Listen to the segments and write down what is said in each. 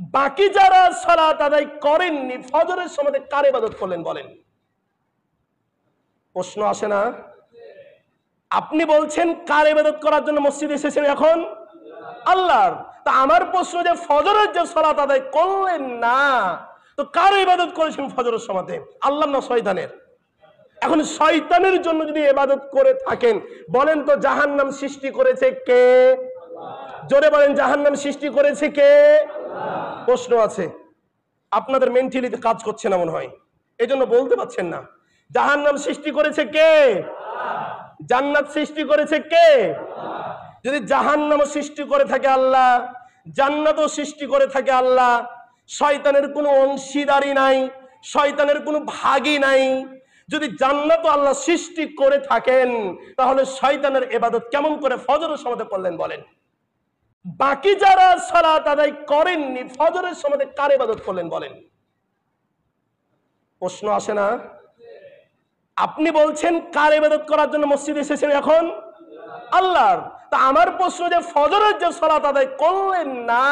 বাকি যারা সালাত আদায় করেননি ফজরের সময় কার ইবাদত করলেন বলেন? প্রশ্ন আসে না? আপনি বলছেন কার ইবাদত করার জন্য মসজিদে এসেছেন এখন? আল্লাহর। তা আমার প্রশ্ন যে ফজরের যে সালাত আদায় করলেন না, তো কার ইবাদত করেছেন ফজরের সময়তে? আল্লাহর না শয়তানের? এখন শয়তানের জন্য যদি ইবাদত করে থাকেন, বলেন তো জাহান্নাম সৃষ্টি করেছে কে? জোরে বলেন, জাহান্নাম সৃষ্টি করেছে কে? প্রশ্ন আছে, আপনাদের মেন্টালিতে কাজ করছে না মনে হয়, এই জন্য বলতে পারছেন না। জাহান্নাম সৃষ্টি করেছে কে? জান্নাত সৃষ্টি করেছে কে? যদি জাহান্নাম সৃষ্টি করে থাকে আল্লাহ, জান্নাতও সৃষ্টি করে থাকে আল্লাহ, শয়তানের কোনো অংশীদারি নাই, শয়তানের কোনো ভাগই নাই। যদি জান্নাত আল্লাহ সৃষ্টি করে থাকেন, তাহলে শয়তানের ইবাদত কেমন করে ফজরের সময়তে করলেন বলেন? বাকি যারা সালাত আদায় করেননি ফজরের সময় কার ইবাদত করলেন বলেন? প্রশ্ন আসে না? আপনি বলছেন কার ইবাদত করার জন্য মসজিদে এসেছেন এখন? আল্লাহর। তা আমার প্রশ্ন যে ফজরের যে সালাত আদায় করলেন না,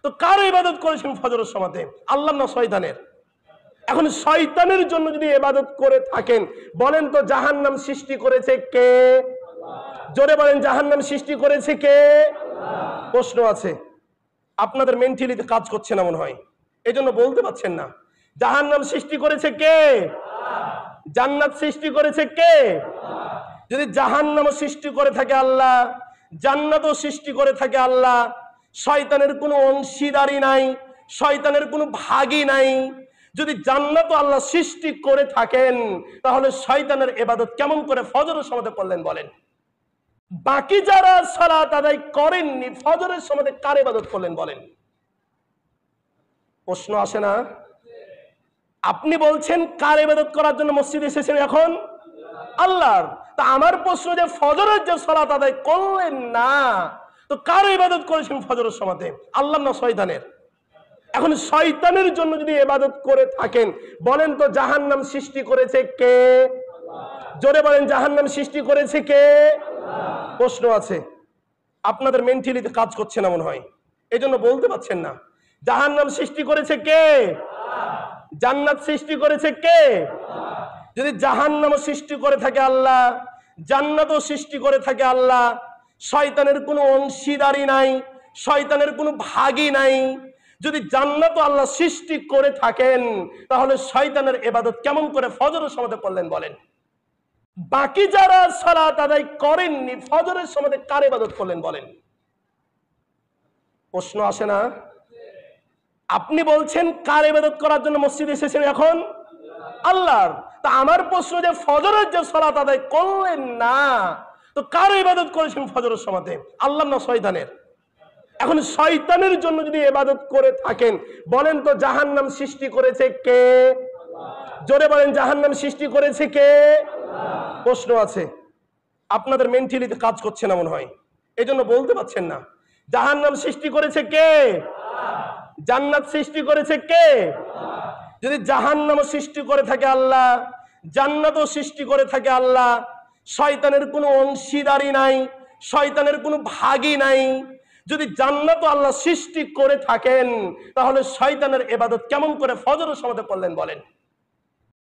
তো কার ইবাদত করেছেন ফজরের সময়তে? আল্লাহর না শয়তানের? এখন শয়তানের জন্য যদি ইবাদত করে থাকেন, বলেন তো জাহান্নাম সৃষ্টি করেছে কে? জোরে বলেন, জাহান্নাম সৃষ্টি করেছে কে? প্রশ্ন আছে, আপনাদের মেন্টালিতে কাজ করছে না মনে হয়, এই জন্য বলতে পারছেন না। জাহান্নাম সৃষ্টি করেছে কে? জান্নাত সৃষ্টি করেছে কে? যদি জাহান্নাম সৃষ্টি করে থাকে আল্লাহ, জান্নাতও সৃষ্টি করে থাকে আল্লাহ, শয়তানের কোনো অংশীদারি নাই, শয়তানের কোনো ভাগই নাই। যদি জান্নাত আল্লাহ সৃষ্টি করে থাকেন, তাহলে শয়তানের ইবাদত কেমন করে ফজরের সময়তে করলেন বলেন? বাকি যারা সালাত আদায় করেননি ফজরের সময় কার ইবাদত করলেন বলেন? প্রশ্ন আসে না? আপনি বলছেন কার ইবাদত করার জন্য মসজিদে এসেছেন এখন? আল্লাহর। তা আমার প্রশ্ন যে ফজরের যে সালাত আদায় করলেন না, তো কার ইবাদত করেছেন ফজরের সময়তে? আল্লাহর না শয়তানের? এখন শয়তানের জন্য যদি ইবাদত করে থাকেন, বলেন তো জাহান্নাম সৃষ্টি করেছে কে? জোরে বলেন, জাহান্নাম সৃষ্টি করেছে কে? প্রশ্ন আছে, আপনাদের মেন্টালিতে কাজ করছে না মনে হয়, এই জন্য বলতে পারছেন না। জাহান্নাম সৃষ্টি করেছে কে? জান্নাত সৃষ্টি করেছে কে? যদি জাহান্নাম সৃষ্টি করে থাকে আল্লাহ, জান্নাতও সৃষ্টি করে থাকে আল্লাহ, শয়তানের কোনো অংশীদারি নাই, শয়তানের কোনো ভাগই নাই। যদি জান্নাত আল্লাহ সৃষ্টি করে থাকেন, তাহলে শয়তানের ইবাদত কেমন করে ফজরের সময়তে করলেন বলেন? বাকি যারা সালাত আদায় করেননি ফজরের সময় কার ইবাদত করলেন বলেন? প্রশ্ন আসে না? আপনি বলছেন কার ইবাদত করার জন্য মসজিদে এসেছেন এখন? আল্লাহর। তা আমার প্রশ্ন যে ফজরের যে সালাত আদায় করলেন না, তো কার ইবাদত করেছেন ফজরের সময়তে? আল্লাহর না শয়তানের? এখন শয়তানের জন্য যদি ইবাদত করে থাকেন, বলেন তো জাহান্নাম সৃষ্টি করেছে কে? জোরে বলেন, জাহান্নাম সৃষ্টি করেছে কে? প্রশ্ন আছে, আপনাদের মেন্টালিতে কাজ করছে না মনে হয়, এই জন্য বলতে পারছেন না। জাহান্নাম সৃষ্টি করেছে কে? জান্নাত সৃষ্টি করেছে কে? যদি জাহান্নাম সৃষ্টি করে থাকে আল্লাহ, জান্নাতও সৃষ্টি করে থাকে আল্লাহ, শয়তানের কোনো অংশীদারি নাই, শয়তানের কোনো ভাগই নাই। যদি জান্নাত আল্লাহ সৃষ্টি করে থাকেন, তাহলে শয়তানের ইবাদত কেমন করে ফজরের সময়তে করলেন বলেন?